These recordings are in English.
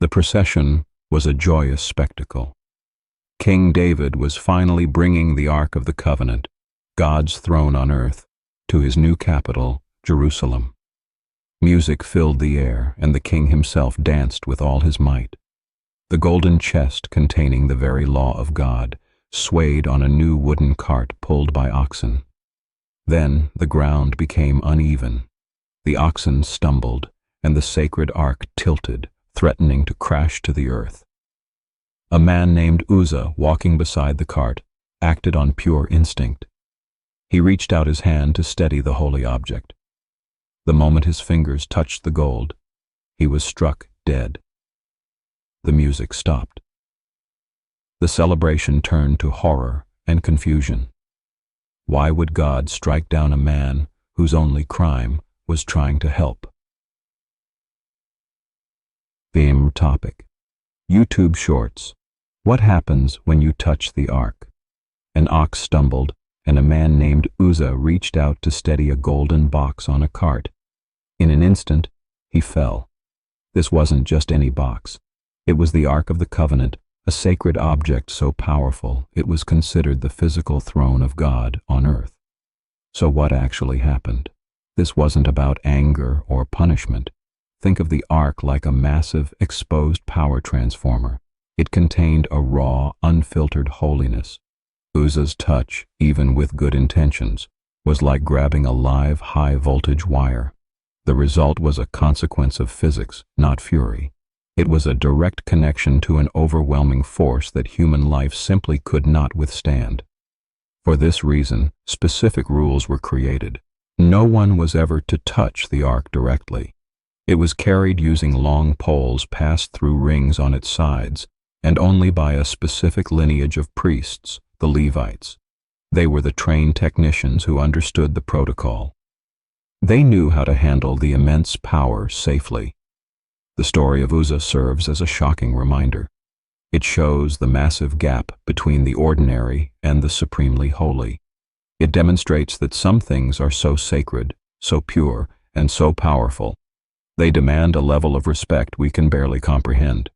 The procession was a joyous spectacle. King David was finally bringing the Ark of the Covenant, God's throne on earth, to his new capital, Jerusalem. Music filled the air, and the king himself danced with all his might. The golden chest containing the very law of God swayed on a new wooden cart pulled by oxen. Then the ground became uneven. The oxen stumbled, and the sacred ark tilted, threatening to crash to the earth. A man named Uzzah, walking beside the cart, acted on pure instinct. He reached out his hand to steady the holy object. The moment his fingers touched the gold, he was struck dead. The music stopped. The celebration turned to horror and confusion. Why would God strike down a man whose only crime was trying to help? Theme topic: YouTube Shorts. What happens when you touch the ark? An ox stumbled, and a man named Uzzah reached out to steady a golden box on a cart. In an instant, he fell. This wasn't just any box. It was the Ark of the Covenant, a sacred object so powerful it was considered the physical throne of God on earth. So what actually happened? This wasn't about anger or punishment. Think of the ark like a massive, exposed power transformer. It contained a raw, unfiltered holiness. Uzzah's touch, even with good intentions, was like grabbing a live, high-voltage wire. The result was a consequence of physics, not fury. It was a direct connection to an overwhelming force that human life simply could not withstand. For this reason, specific rules were created. No one was ever to touch the ark directly. It was carried using long poles passed through rings on its sides, and only by a specific lineage of priests, the Levites. They were the trained technicians who understood the protocol. They knew how to handle the immense power safely. The story of Uzzah serves as a shocking reminder. It shows the massive gap between the ordinary and the supremely holy. It demonstrates that some things are so sacred, so pure, and so powerful. They demand a level of respect we can barely comprehend.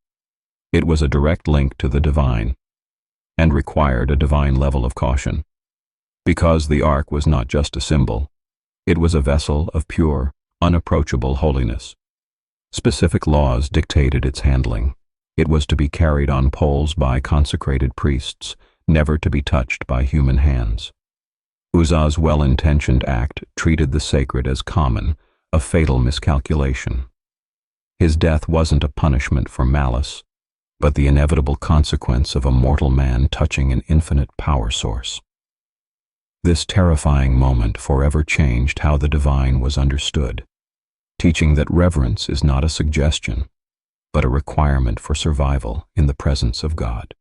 It was a direct link to the divine, and required a divine level of caution. Because the ark was not just a symbol, it was a vessel of pure, unapproachable holiness. Specific laws dictated its handling. It was to be carried on poles by consecrated priests, never to be touched by human hands. Uzzah's well-intentioned act treated the sacred as common, a fatal miscalculation. His death wasn't a punishment for malice, but the inevitable consequence of a mortal man touching an infinite power source. This terrifying moment forever changed how the divine was understood, teaching that reverence is not a suggestion, but a requirement for survival in the presence of God.